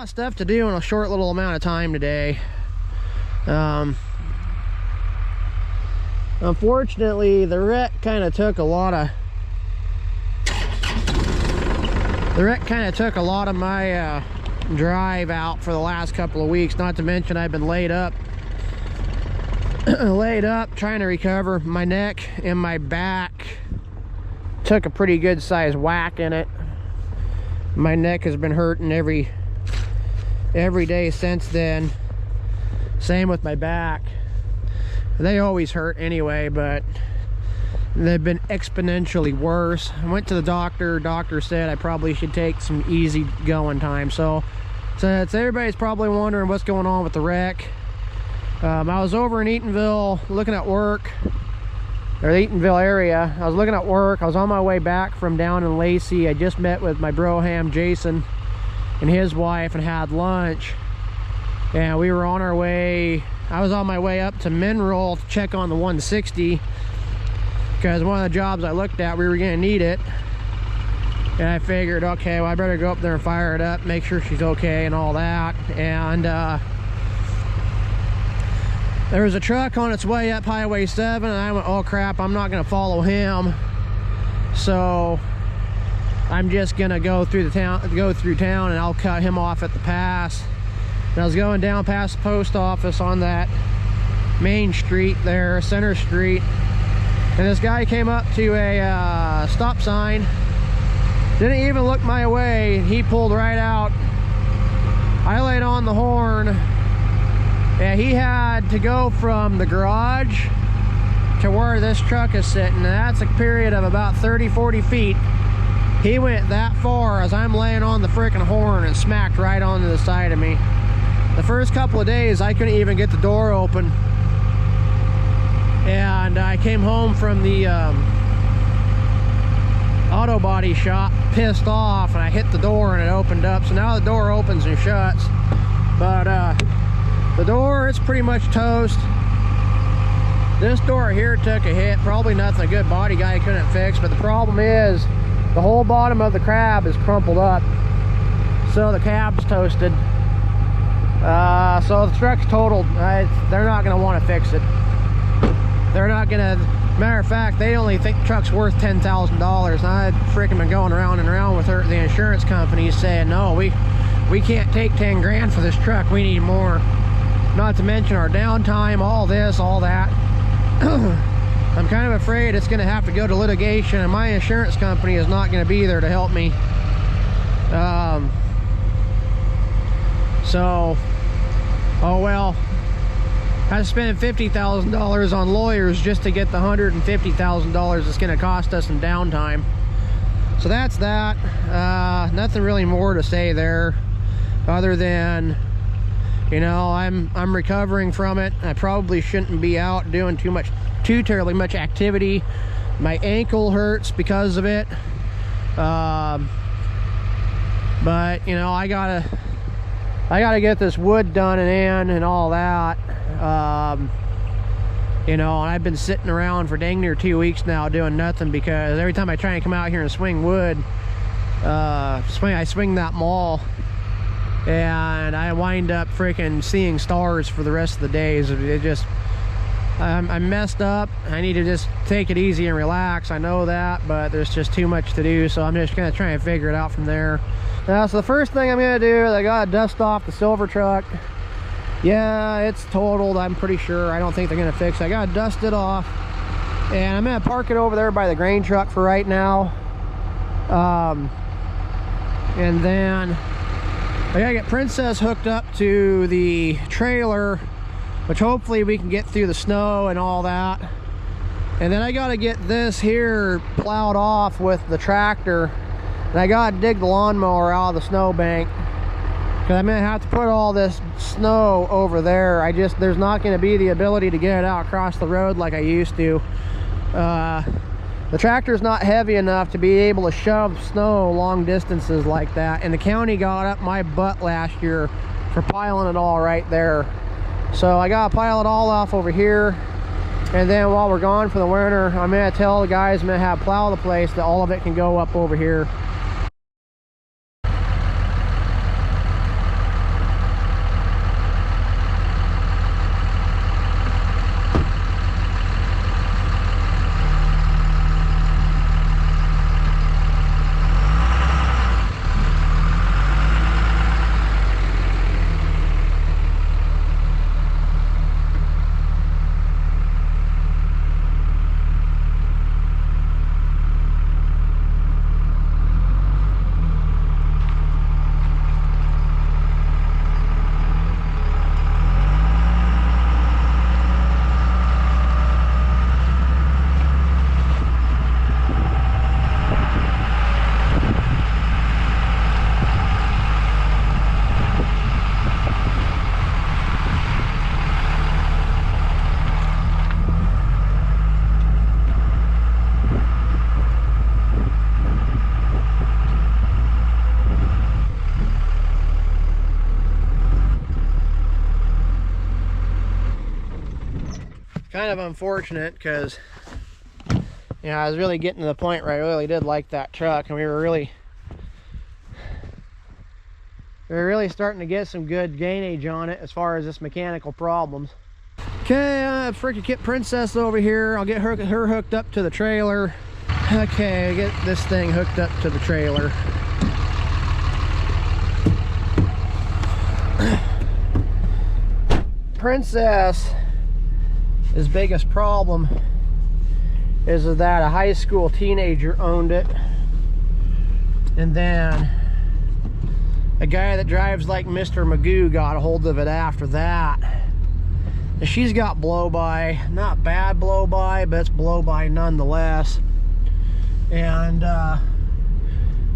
lot of stuff to do in a short little amount of time today. Unfortunately, the wreck kind of took a lot of my drive out for the last couple of weeks. Not to mention I've been laid up trying to recover. My neck and my back took a pretty good size whack in it. My neck has been hurting every day since then. Same with my back. They always hurt anyway, but they've been exponentially worse. I went to the doctor. Doctor said I probably should take some easy going time. So everybody's probably wondering what's going on with the wreck. I was over in Eatonville looking at work, or the Eatonville area. I was looking at work. I was on my way back from down in Lacey. I just met with my broham Jason and his wife and had lunch. And we were on our way. I was on my way up to Mineral to check on the 160 because one of the jobs I looked at, we were gonna need it. And I figured, okay, well, I better go up there and fire it up, make sure she's okay and all that. And there was a truck on its way up Highway 7, and I went, oh crap, I'm not gonna follow him. So I'm just gonna go through town, and I'll cut him off at the pass. And I was going down past the post office on that main street there, Center Street, and this guy came up to a stop sign, didn't even look my way. He pulled right out. I laid on the horn, and he had to go from the garage to where this truck is sitting, and that's a period of about 30-40 feet. He went that far as I'm laying on the freaking horn and smacked right onto the side of me. The first couple of days I couldn't even get the door open, and I came home from the auto body shop pissed off, and I hit the door and it opened up. So now the door opens and shuts, but the door, it's pretty much toast. This door here took a hit, probably nothing a good body guy couldn't fix, but the problem is the whole bottom of the cab is crumpled up, so the cab's toasted. So the truck's totaled. They're not going to want to fix it. They're not going to. Matter of fact, they only think the truck's worth $10,000. I've freaking been going around and around with the insurance companies saying, no, we can't take 10 grand for this truck. We need more. Not to mention our downtime, all this, all that. I'm kind of afraid it's going to have to go to litigation, and my insurance company is not going to be there to help me. So, oh well, I spent $50,000 on lawyers just to get the $150,000 it's going to cost us in downtime. So that's that. Nothing really more to say there, other than, you know, I'm recovering from it. I probably shouldn't be out doing too terribly much activity. My ankle hurts because of it. But you know, I gotta get this wood done and all that. You know, and I've been sitting around for dang near 2 weeks now doing nothing, because every time I try and come out here and swing wood, I swing that maul, and I wind up freaking seeing stars for the rest of the days. It just, I'm messed up. I need to just take it easy and relax. I know that, but there's just too much to do, so I'm just gonna try and figure it out from there. Now, so the first thing I'm gonna do is I gotta dust off the silver truck. Yeah, it's totaled, I'm pretty sure. I don't think they're gonna fix it. I gotta dust it off, and I'm gonna park it over there by the grain truck for right now. And then I gotta get Princess hooked up to the trailer, which hopefully we can get through the snow and all that. And then I gotta get this here plowed off with the tractor, and I gotta dig the lawnmower out of the snow bank, because I'm gonna have to put all this snow over there. There's not gonna be the ability to get it out across the road like I used to. The tractor's not heavy enough to be able to shove snow long distances like that, and the county got up my butt last year for piling it all right there. So I gotta pile it all off over here, and then while we're gone for the winter, I'm gonna tell the guys I'm gonna have plow the place that all of it can go up over here. kind of unfortunate because, you know, I was really getting to the point where I really did like that truck, and we were really starting to get some good gainage on it as far as this mechanical problems. Okay, freaking get Princess over here. I'll get her hooked up to the trailer. Okay, get this thing hooked up to the trailer. Princess, his biggest problem is that a high school teenager owned it, and then a guy that drives like Mr. Magoo got a hold of it after that. And she's got blow-by, not bad blow-by, but it's blow-by nonetheless. And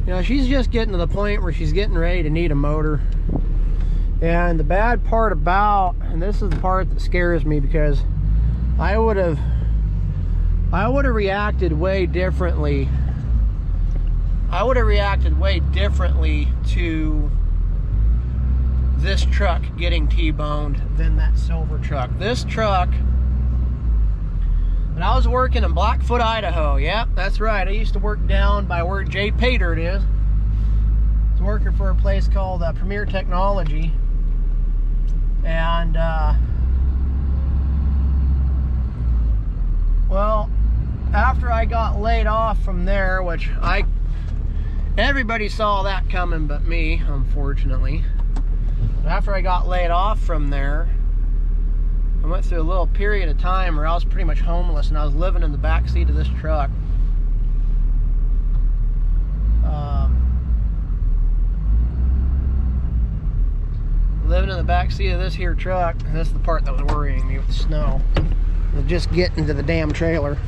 you know, she's just getting to the point where she's getting ready to need a motor. And the bad part about, and this is the part that scares me, because I would have reacted way differently. I would have reacted way differently to this truck getting T-boned than that silver truck. This truck, when I was working in Blackfoot, Idaho, yep, that's right, I used to work down by where Jay Pater it is. I was working for a place called Premier Technology, and well, after I got laid off from there, which everybody saw that coming but me, unfortunately. After I got laid off from there, I went through a little period of time where I was pretty much homeless, and I was living in the back seat of this truck. Living in the back seat of this here truck, and that's the part that was worrying me with the snow. It was just getting to the damn trailer.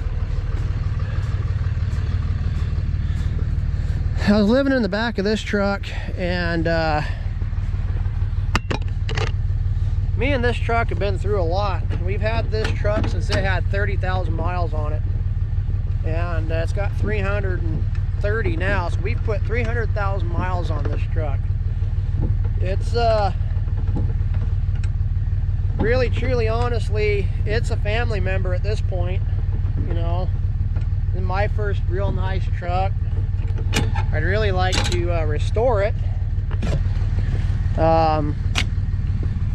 I was living in the back of this truck, and me and this truck have been through a lot. We've had this truck since it had 30,000 miles on it, and it's got 330 now, so we've put 300,000 miles on this truck. It's really, truly, honestly, it's a family member at this point. You know, it's my first real nice truck. I'd really like to restore it. Like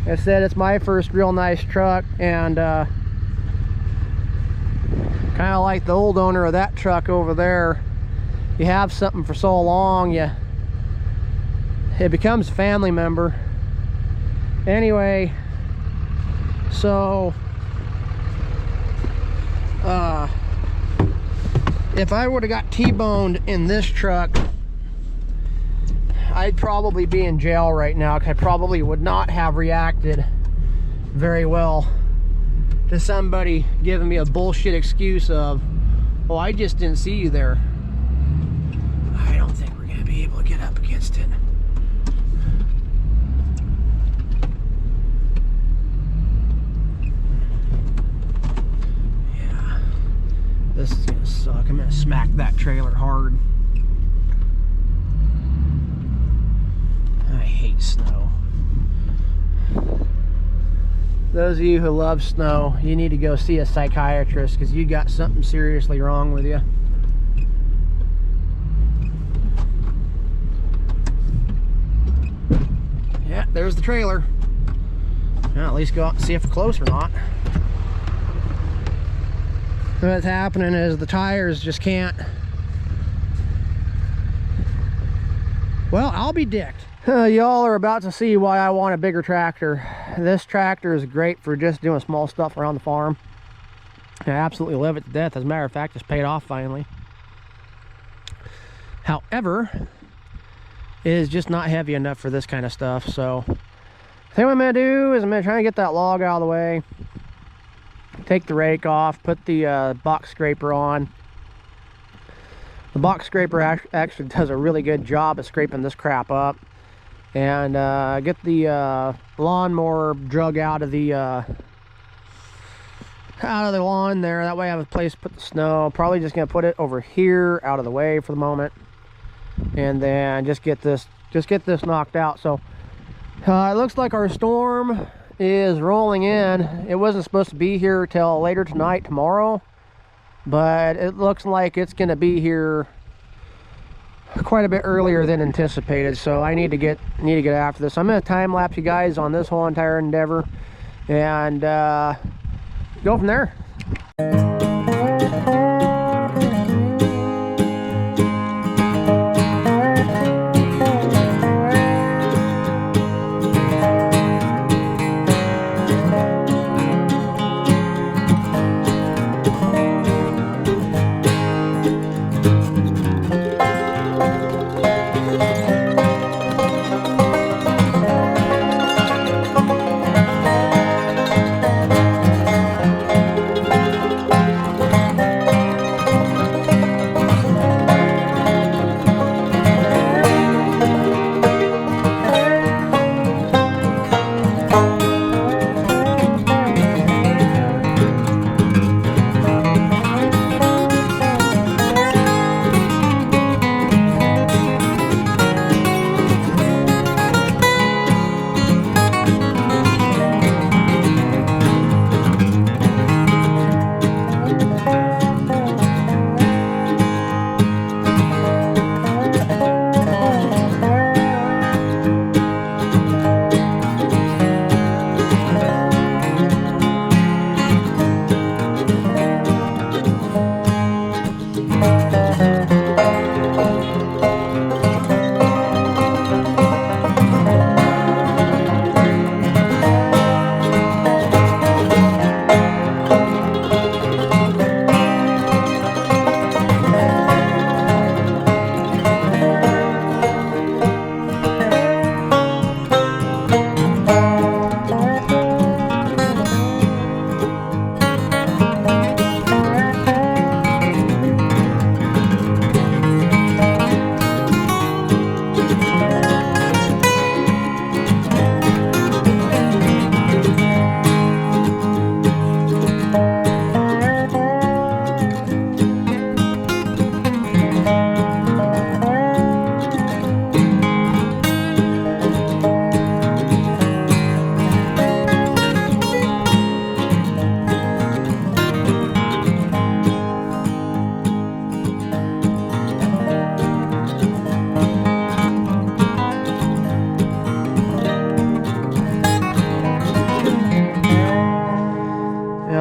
I said, it's my first real nice truck, and kind of like the old owner of that truck over there, you have something for so long, it becomes a family member. Anyway, so if I would have got T-boned in this truck, I'd probably be in jail right now, because I probably would not have reacted very well to somebody giving me a bullshit excuse of, oh, I just didn't see you there. I don't think we're going to be able to get up against it. Yeah, this is going to suck. I'm going to smack that trailer hard. I hate snow. Those of you who love snow, you need to go see a psychiatrist, because you got something seriously wrong with you. Yeah, there's the trailer. Well, at least go out and see if it's close or not. What's happening is the tires just can't. Well, I'll be dicked. Y'all are about to see why I want a bigger tractor. This tractor is great for just doing small stuff around the farm. I absolutely love it to death. As a matter of fact, it's paid off finally. However, it is just not heavy enough for this kind of stuff. So I think what I'm going to do is I'm going to try and get that log out of the way, take the rake off, put the box scraper on. The box scraper actually does a really good job of scraping this crap up. And get the lawnmower drug out of the lawn there. That way I have a place to put the snow. Probably just gonna put it over here out of the way for the moment, and then just get this knocked out. So it looks like our storm is rolling in. It wasn't supposed to be here till later tonight, tomorrow, but it looks like it's going to be here quite a bit earlier than anticipated. So I need to get after this. I'm going to time lapse you guys on this whole entire endeavor and go from there.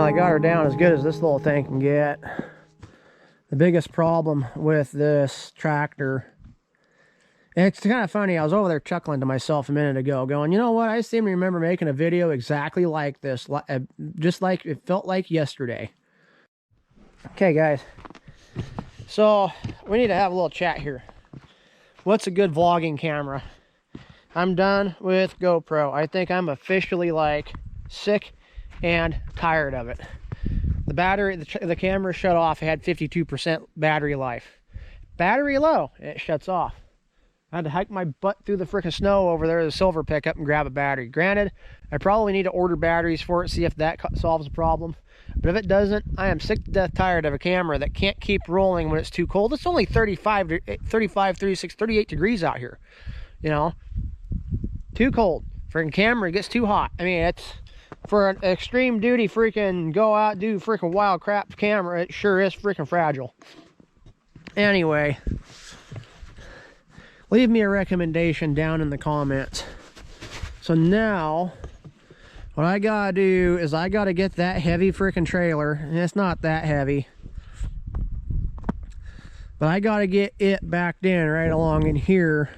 I got her down as good as this little thing can get. The biggest problem with this tractor, and it's kind of funny, I was over there chuckling to myself a minute ago going, you know what, I seem to remember making a video exactly like this, just like it felt like yesterday. Okay guys, so we need to have a little chat here. What's a good vlogging camera? I'm done with GoPro. I think I'm officially like sick and tired of it. The battery, the camera shut off. It had 52% battery life. Battery low, it shuts off. I had to hike my butt through the frickin' snow over there to the silver pickup and grab a battery. Granted, I probably need to order batteries for it, see if that solves the problem. But if it doesn't, I am sick to death tired of a camera that can't keep rolling when it's too cold. It's only 35, 36, 38 degrees out here. You know, too cold. Freaking camera, it gets too hot. I mean, it's for an extreme duty freaking go out, do freaking wild crap camera, it sure is freaking fragile. Anyway, leave me a recommendation down in the comments. So now, what I gotta do is I gotta get that heavy freaking trailer, and it's not that heavy, but I gotta get it backed in right along in here.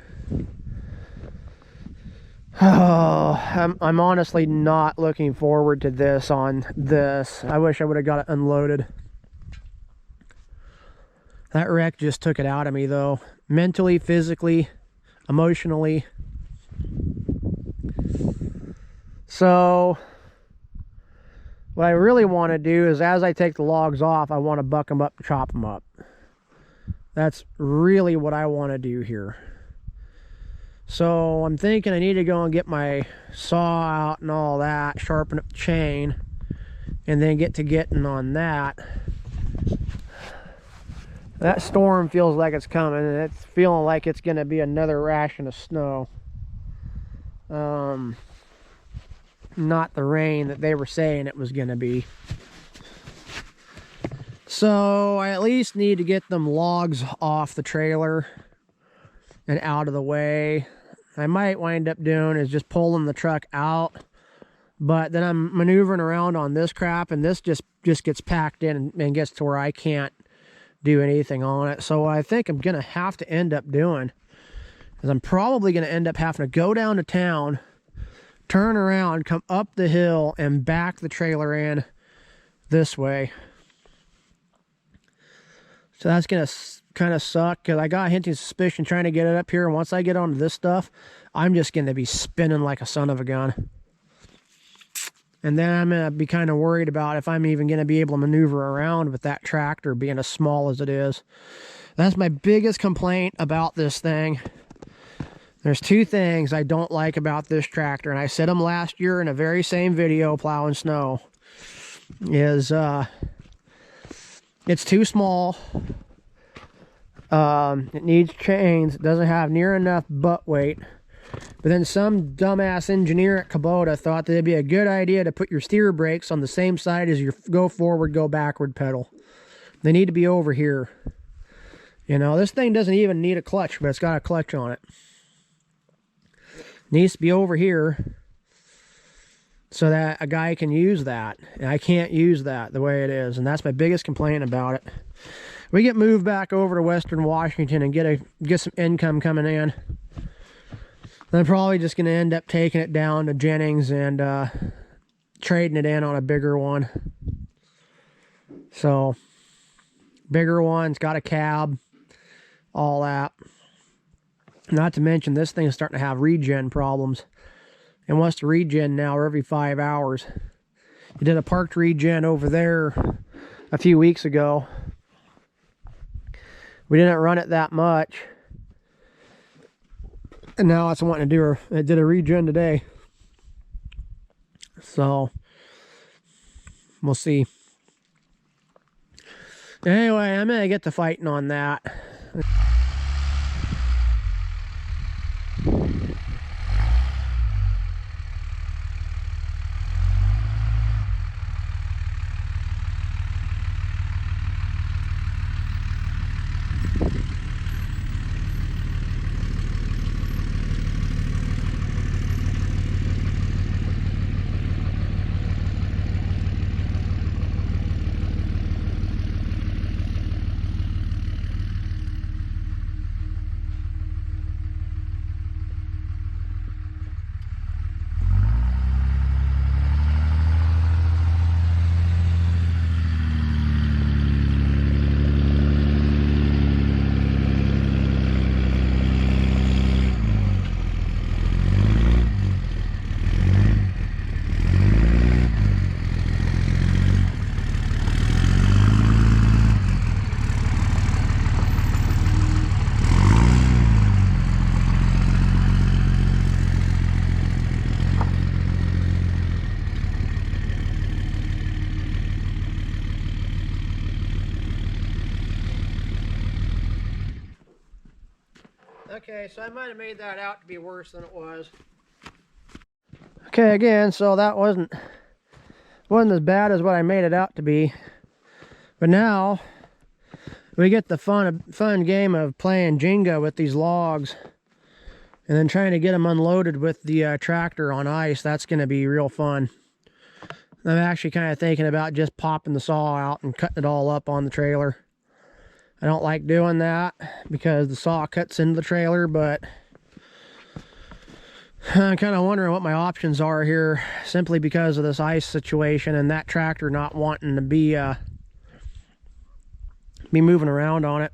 Oh, I'm honestly not looking forward to this on this. I wish I would have got it unloaded. That wreck just took it out of me though. Mentally, physically, emotionally. So, what I really want to do is as I take the logs off, I want to buck them up and chop them up. That's really what I want to do here. So I'm thinking I need to go and get my saw out and all that, sharpen up the chain, and then get to getting on that. That storm feels like it's coming, and it's feeling like it's going to be another ration of snow. not the rain that they were saying it was going to be. So I at least need to get them logs off the trailer and out of the way. I might wind up doing is just pulling the truck out, but then I'm maneuvering around on this crap, and this just gets packed in and gets to where I can't do anything on it. So what I think I'm gonna have to end up doing is I'm probably gonna end up having to go down to town, turn around, come up the hill, and back the trailer in this way. So that's gonna kind of suck, because I got a hinting suspicion trying to get it up here, and once I get onto this stuff, I'm just gonna be spinning like a son of a gun. And then I'm gonna be kind of worried about if I'm even gonna be able to maneuver around with that tractor being as small as it is. That's my biggest complaint about this thing. There's two things I don't like about this tractor, and I said them last year in a very same video plowing snow. Is it's too small. It needs chains. It doesn't have near enough butt weight. But then some dumbass engineer at Kubota thought that it'd be a good idea to put your steer brakes on the same side as your go forward, go backward pedal. They need to be over here. You know, this thing doesn't even need a clutch, but it's got a clutch on it. It needs to be over here so that a guy can use that. And I can't use that the way it is, and that's my biggest complaint about it. We get moved back over to Western Washington and get some income coming in. I'm probably just going to end up taking it down to Jennings and trading it in on a bigger one. So, bigger one's got a cab, all that. Not to mention, this thing is starting to have regen problems. It wants to regen now every 5 hours. It did a parked regen over there a few weeks ago. We didn't run it that much. And now it's wanting to do it did a regen today. So we'll see. Anyway, I'm gonna get to fighting on that. Okay, so I might have made that out to be worse than it was. Okay, again, so that wasn't as bad as what I made it out to be. But now we get the fun game of playing Jenga with these logs and then trying to get them unloaded with the tractor on ice. That's going to be real fun. I'm actually kind of thinking about just popping the saw out and cutting it all up on the trailer. I don't like doing that because the saw cuts into the trailer, but I'm kind of wondering what my options are here, simply because of this ice situation and that tractor not wanting to be moving around on it.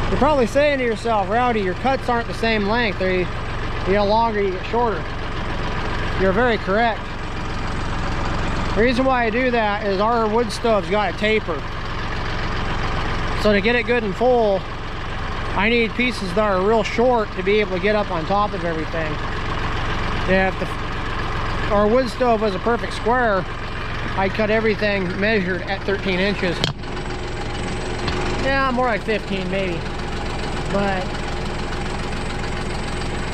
You're probably saying to yourself, Rowdy, your cuts aren't the same length. You get longer, you get shorter. You're very correct. The reason why I do that is our wood stove's got a taper. So to get it good and full, I need pieces that are real short to be able to get up on top of everything. If our wood stove was a perfect square, I'd cut everything measured at 13 inches. Yeah, more like 15 maybe. But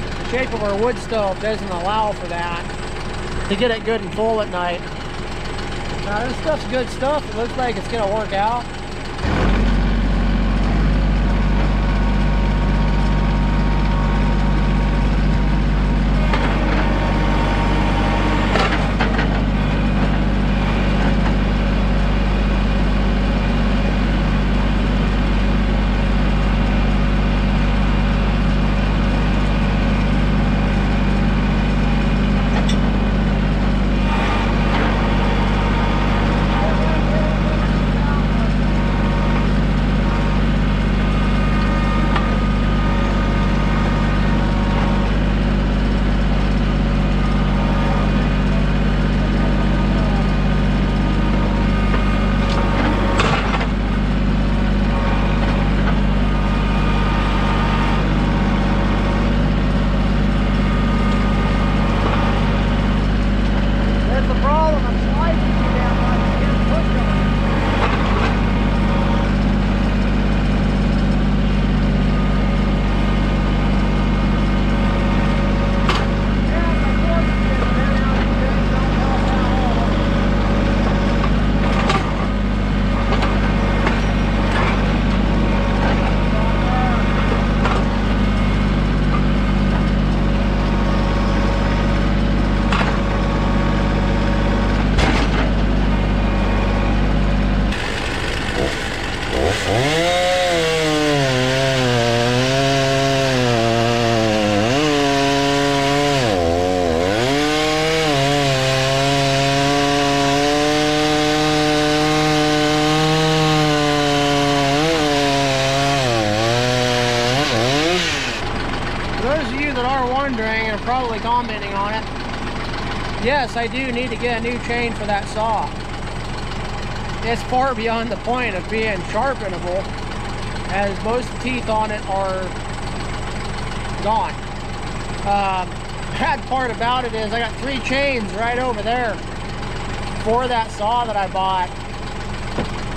the shape of our wood stove doesn't allow for that to get it good and full at night. Now this stuff's good stuff. It looks like it's gonna work out. Probably commenting on it. Yes, I do need to get a new chain for that saw. It's far beyond the point of being sharpenable, as most teeth on it are gone. Bad part about it is I got 3 chains right over there for that saw that I bought.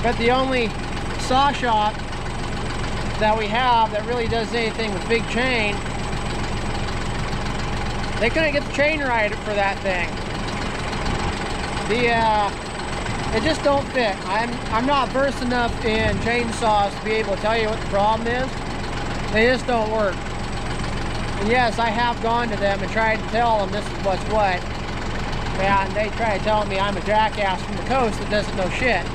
But the only saw shop that we have that really does anything with big chain, they couldn't get the chain right for that thing. It just don't fit. I'm not versed enough in chainsaws to be able to tell you what the problem is. They just don't work. And yes, I have gone to them and tried to tell them this is what's what. And they try to tell me I'm a jackass from the coast that doesn't know shit.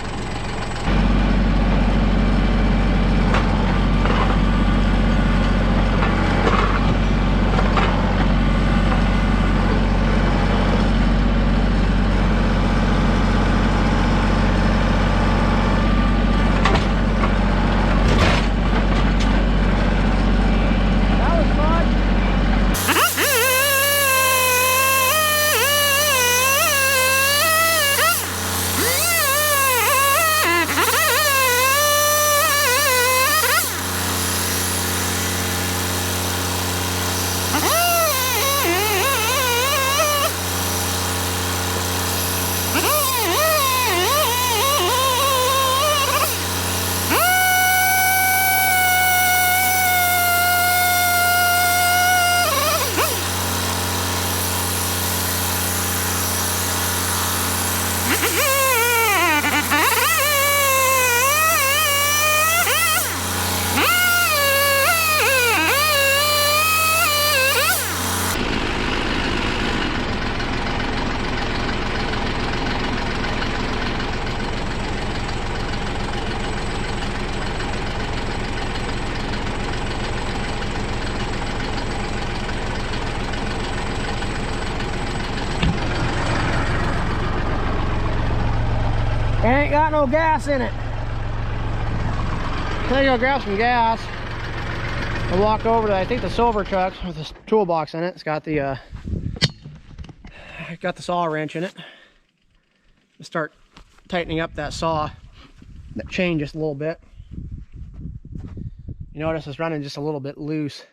It ain't got no gas in it. I think I'll grab some gas. I walk over to, I think, the silver truck with this toolbox in it. It's got the saw wrench in it. Start tightening up that saw, that chain just a little bit. You notice it's running just a little bit loose.